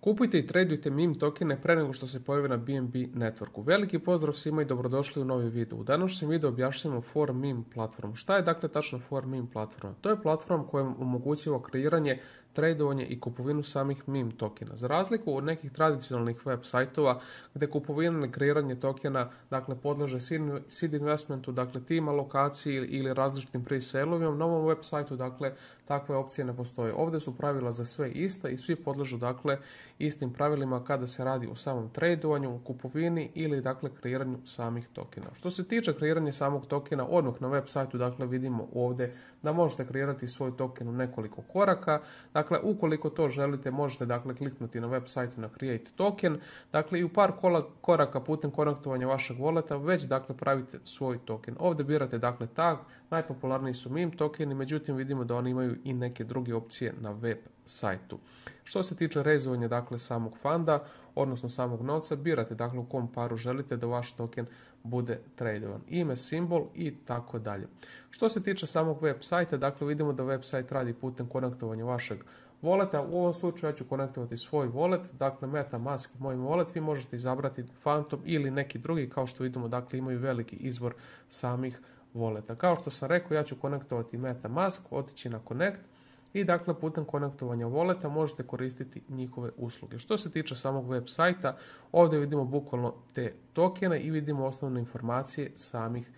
Kupujte i tradujte meme tokene pre nego što se pojavi na BNB networku. Veliki pozdrav svima i dobrodošli u novi video. U današnjem videu objašnjamo 4Meme platformu. Šta je dakle tačno 4Meme platforma? To je platforma koja omogućava kreiranje, tradovanje i kupovinu samih meme tokena. Za razliku od nekih tradicionalnih web sajtova gdje kupovina ili kreiranje tokena dakle podleže seed investmentu, dakle tim alokaciji ili različitim pre-sale-ovima, na ovom web sajtu dakle takve opcije ne postoje. Ovdje su pravila za sve ista i svi podležu dakle istim pravilima kada se radi o samom tradovanju, kupovini ili dakle kreiranju samih tokena. Što se tiče kreiranja samog tokena, odmah na web sajtu dakle vidimo ovdje da možete kreirati svoj token u nekoliko koraka. Dakle, ukoliko to želite, možete dakle kliknuti na web sajtu na Create Token. Dakle, i u par koraka putem konektovanja vašeg walleta već dakle pravite svoj token. Ovdje birate dakle tag, najpopularniji su meme tokeni, međutim vidimo da oni imaju i neke druge opcije na web sajtu. Što se tiče rezovanja dakle samog fanda, odnosno samog novca, birate dakle u kom paru želite da vaš token bude tradovan. Ime, simbol i tako dalje. Što se tiče samog web sajta, dakle vidimo da web sajt radi putem konektovanja vašeg walleta. U ovom slučaju ja ću konektovati svoj wallet, dakle MetaMask, moj wallet, vi možete izabrati Phantom ili neki drugi, kao što vidimo dakle imaju veliki izbor samih walleta. Kao što sam rekao, ja ću konektovati MetaMask, otići na Connect i dakle putem konektovanja walleta možete koristiti njihove usluge. Što se tiče samog web sajta, ovdje vidimo bukvalno te tokene i vidimo osnovne informacije samih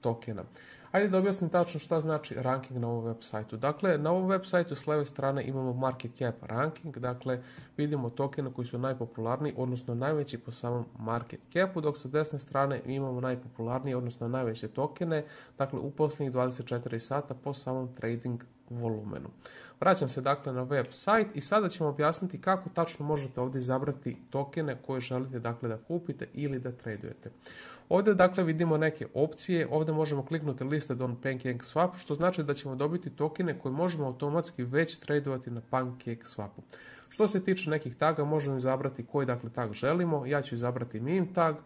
tokena. Ajde da objasnim tačno šta znači ranking na ovom web sajtu. Dakle, na ovom web sajtu s leve strane imamo market cap ranking, dakle vidimo tokene koji su najpopularniji, odnosno najveći po samom market capu, dok sa desne strane imamo najpopularnije, odnosno najveće tokene, dakle u posljednjih 24 sata po samom trading volumenu. Vraćam se dakle na web sajt i sada ćemo objasniti kako tačno možete ovdje izabrati tokene koje želite dakle da kupite ili da tradujete. Ovdje dakle vidimo neke opcije, ovdje možemo kliknuti listed on PancakeSwap, što znači da ćemo dobiti tokene koje možemo automatski već tradovati na PancakeSwapu. Što se tiče nekih taga, možemo izabrati koji dakle tag želimo, ja ću izabrati meme tag.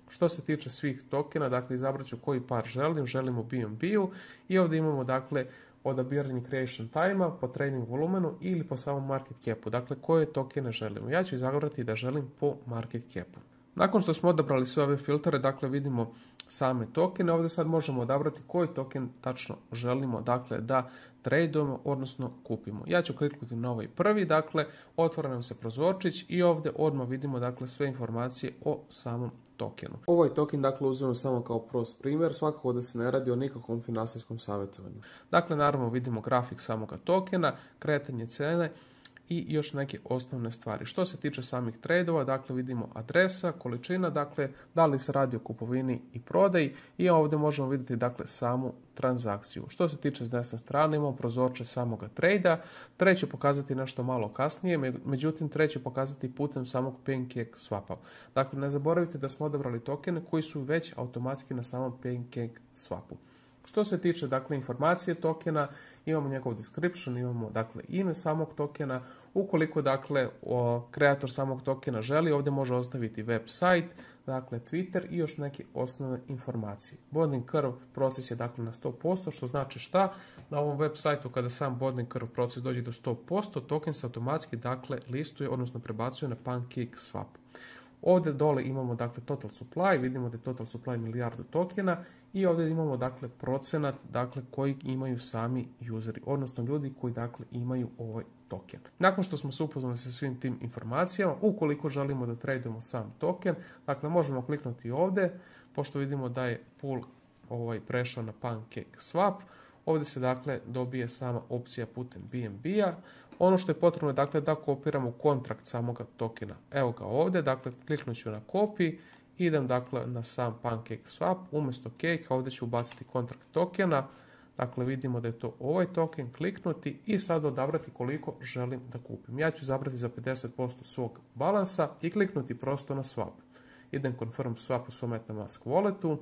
Što se tiče svih tokena, dakle izabrat ću koji par želim u BNB-u i ovdje imamo dakle odabiranje creation time po trading volumenu ili po samom market capu, dakle koje tokene želimo. Ja ću izabrati da želim po market capu. Nakon što smo odabrali sve ove filtere, dakle vidimo same tokene, ovdje sad možemo odabrati koji token tačno želimo dakle da tradujemo, odnosno kupimo. Ja ću kliknuti na ovaj prvi, dakle otvara nam se prozorčić i ovdje odmah vidimo dakle sve informacije o samom tokenu. Ovaj token dakle uzmemo samo kao prost primjer, svakako da se ne radi o nikakvom finansijskom savjetovanju. Dakle naravno vidimo grafik samoga tokena, kretanje cene i još neke osnovne stvari. Što se tiče samih tradova, dakle vidimo adresa, količina, dakle da li se radi o kupovini i prodaji i ovdje možemo vidjeti dakle samu transakciju. Što se tiče s desne strane imamo prozorče samoga trejda, treći pokazati nešto malo kasnije, međutim treći pokazati putem samog PancakeSwapa. Dakle ne zaboravite da smo odabrali tokene koji su već automatski na samom PancakeSwapu. Što se tiče dakle informacije tokena, imamo njegov description, imamo dakle ime samog tokena. Ukoliko dakle kreator samog tokena želi, ovdje može ostaviti web sajt, dakle Twitter i još neke osnovne informacije. Bonding curve proces je dakle na 100%, što znači šta? Na ovom web sajtu kada sam bonding curve proces dođe do 100%, token se automatski dakle listuje, odnosno prebacuje na PancakeSwap. Ovdje dole imamo dakle total supply, vidimo da je total supply milijardu tokena i ovdje imamo dakle procenat dakle koji imaju sami useri, odnosno ljudi koji dakle imaju ovaj token. Nakon što smo se upoznali sa svim tim informacijama, ukoliko želimo da tradujemo sam token, dakle možemo kliknuti ovdje, pošto vidimo da je pool prešao na PancakeSwap. Ovdje se dakle dobije sama opcija putem BNB-a. Ono što je potrebno dakle da kopiramo kontrakt samoga tokena. Evo ga ovdje, dakle kliknut ću na copy, idem dakle na sam PancakeSwap, umjesto cake ovdje ću ubaciti kontrakt tokena. Dakle vidimo da je to ovaj token, kliknuti i sad odabrati koliko želim da kupim. Ja ću izabrati za 50% svog balansa i kliknuti prosto na swap. Idem confirm swap u svom MetaMask walletu.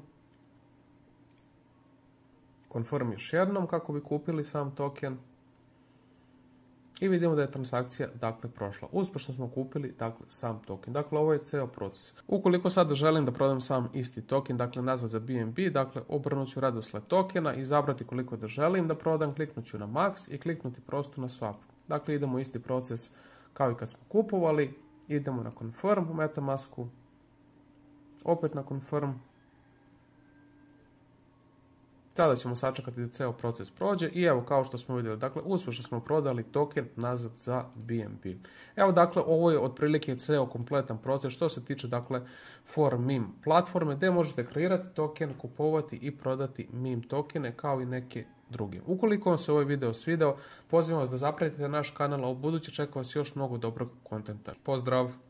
Confirm još jednom kako bi kupili sam token. I vidimo da je transakcija dakle prošla. Uspješno smo kupili dakle sam token. Dakle ovo je ceo proces. Ukoliko sada želim da prodam sam isti token, dakle nazad za BNB, dakle obrnut ću redoslijed tokena, izabrati koliko da želim da prodam, kliknut ću na max i kliknuti prosto na swap. Dakle idemo isti proces kao i kad smo kupovali. Idemo na confirm u Metamasku. Opet na confirm. Sada ćemo sačekati da ceo proces prođe i evo kao što smo vidjeli, dakle uspješno smo prodali token nazad za BNB. Evo dakle ovo je otprilike ceo kompletan proces što se tiče dakle for meme platforme gdje možete kreirati token, kupovati i prodati meme tokene kao i neke druge. Ukoliko vam se ovaj video svidao, pozivam vas da zapratite naš kanal, a u buduće čeka vas još mnogo dobrog kontenta. Pozdrav!